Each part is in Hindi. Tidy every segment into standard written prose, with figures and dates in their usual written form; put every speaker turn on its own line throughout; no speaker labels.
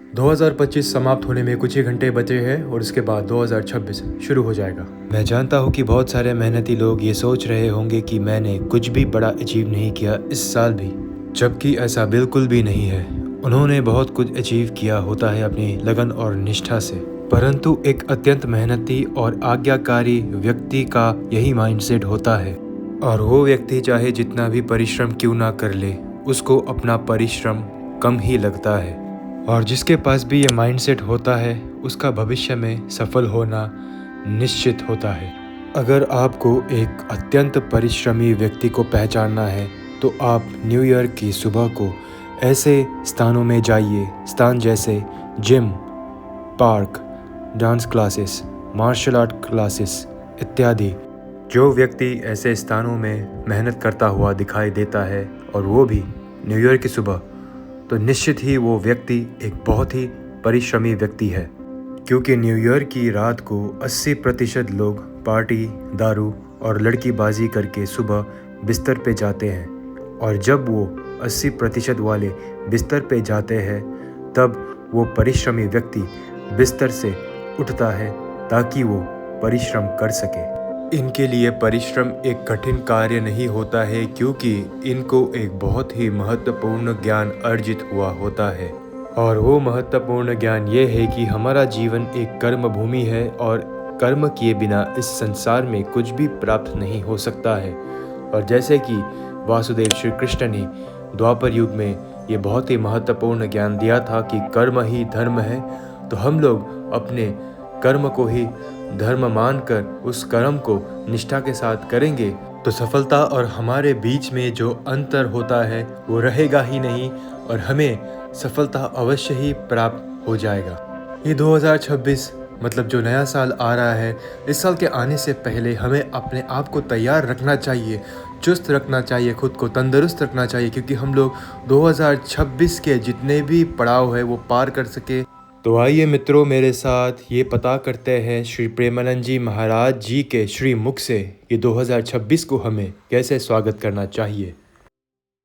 2025 समाप्त होने में कुछ ही घंटे बचे हैं और उसके बाद 2026 शुरू हो जाएगा। मैं जानता हूँ कि बहुत सारे मेहनती लोग ये सोच रहे होंगे कि मैंने कुछ भी बड़ा अचीव नहीं किया इस साल भी, जबकि ऐसा बिल्कुल भी नहीं है। उन्होंने बहुत कुछ अचीव किया होता है अपनी लगन और निष्ठा से, परंतु एक अत्यंत मेहनती और आज्ञाकारी व्यक्ति का यही माइंडसेट होता है, और वो व्यक्ति चाहे जितना भी परिश्रम क्यों ना कर ले, उसको अपना परिश्रम कम ही लगता है। और जिसके पास भी ये माइंडसेट होता है उसका भविष्य में सफल होना निश्चित होता है। अगर आपको एक अत्यंत परिश्रमी व्यक्ति को पहचानना है तो आप न्यू ईयर की सुबह को ऐसे स्थानों में जाइए, स्थान जैसे gym, park, dance classes, martial art classes इत्यादि। जो व्यक्ति ऐसे स्थानों में मेहनत करता हुआ दिखाई देता है और वो भी न्यू ईयर की सुबह, तो निश्चित ही वो व्यक्ति एक बहुत ही परिश्रमी व्यक्ति है। क्योंकि न्यू ईयर की रात को 80% लोग पार्टी, दारू और लड़कीबाजी करके सुबह बिस्तर पे जाते हैं, और जब वो 80% वाले बिस्तर पे जाते हैं तब वो परिश्रमी व्यक्ति बिस्तर से उठता है ताकि वो परिश्रम कर सके। इनके लिए परिश्रम एक कठिन कार्य नहीं होता है, क्योंकि इनको एक बहुत ही महत्वपूर्ण ज्ञान अर्जित हुआ होता है, और वो महत्वपूर्ण ज्ञान ये है कि हमारा जीवन एक कर्म भूमि है और कर्म किए बिना इस संसार में कुछ भी प्राप्त नहीं हो सकता है। और जैसे कि वासुदेव श्री कृष्ण ने द्वापर युग में ये बहुत ही महत्वपूर्ण ज्ञान दिया था कि कर्म ही धर्म है, तो हम लोग अपने कर्म को ही धर्म मानकर उस कर्म को निष्ठा के साथ करेंगे तो सफलता और हमारे बीच में जो अंतर होता है वो रहेगा ही नहीं, और हमें सफलता अवश्य ही प्राप्त हो जाएगा। ये 2026 मतलब जो नया साल आ रहा है, इस साल के आने से पहले हमें अपने आप को तैयार रखना चाहिए, चुस्त रखना चाहिए, खुद को तंदुरुस्त रखना चाहिए, क्योंकि हम लोग 2026 के जितने भी पड़ाव है वो पार कर सके। तो आइए मित्रों, मेरे साथ ये पता करते हैं श्री प्रेमानंद जी महाराज जी के श्री मुख से ये 2026 को हमें कैसे स्वागत करना चाहिए।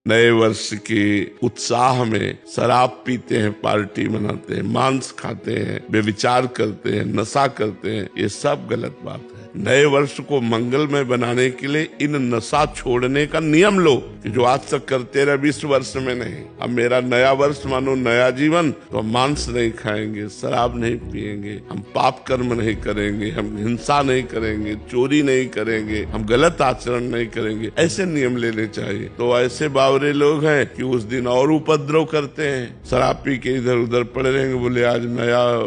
नए वर्ष के उत्साह में शराब पीते हैं, पार्टी मनाते हैं, मांस खाते हैं, बेविचार करते हैं, नशा करते हैं, ये सब गलत बात है। नए वर्ष को मंगलमय बनाने के लिए इन नशा छोड़ने का नियम लो कि जो आज तक करते रहे 20 वर्ष में नहीं। अब मेरा नया वर्ष मानो नया जीवन, तो हम मांस नहीं खाएंगे, शराब नहीं पिएंगे, हम पाप कर्म नहीं करेंगे, हम हिंसा नहीं करेंगे, चोरी नहीं करेंगे, हम गलत आचरण नहीं करेंगे, ऐसे नियम लेने चाहिए। तो ऐसे बावरे लोग हैं कि उस दिन और उपद्रव करते हैं, शराब पी के इधर उधर पड़े रहेंगे, बोले आज नया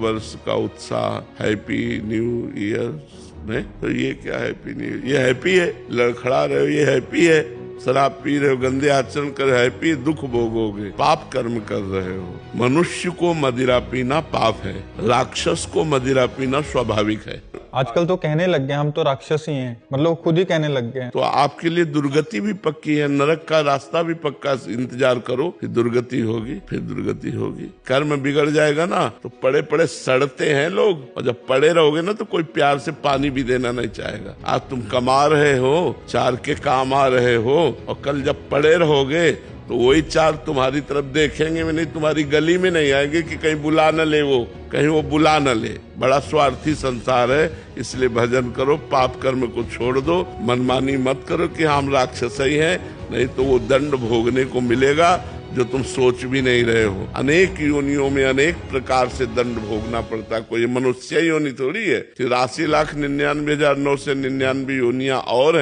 वर्ष का उत्साह, हैप्पी न्यू ईयर। नहीं तो ये क्या हैप्पी न्यू ईयर? ये हैप्पी है, लड़खड़ा रहे हो, ये हैप्पी है। शराब पी रहे हो, गंदे आचरण कर रहे हो, हैप्पी, दुख भोगोगे, पाप कर्म कर रहे हो। मनुष्य को मदिरा पीना पाप है, राक्षस को मदिरा पीना स्वाभाविक है।
आजकल तो कहने लग गए हम तो राक्षस ही हैं, मतलब खुद ही कहने लग गए।
तो आपके लिए दुर्गति भी पक्की है, नरक का रास्ता भी पक्का। इंतजार करो कि दुर्गति होगी, फिर दुर्गति होगी। कर्म बिगड़ जाएगा ना तो पड़े पड़े सड़ते हैं लोग, और जब पड़े रहोगे ना तो कोई प्यार से पानी भी देना नहीं चाहेगा। आज तुम कमा रहे हो, चार के काम आ रहे हो, और कल जब पड़े रहोगे तो वही चार तुम्हारी तरफ देखेंगे भी नहीं, तुम्हारी गली में नहीं आएंगे कि कहीं बुला न ले, वो कहीं वो बुला न ले। बड़ा स्वार्थी संसार है, इसलिए भजन करो, पाप कर्म को छोड़ दो, मनमानी मत करो कि हम राक्षस ही हैं, नहीं तो वो दंड भोगने को मिलेगा जो तुम सोच भी नहीं रहे हो। अनेक योनियों में अनेक प्रकार से दंड भोगना पड़ता है, कोई मनुष्य योनि थोड़ी है। 83,99,999 योनियां और है।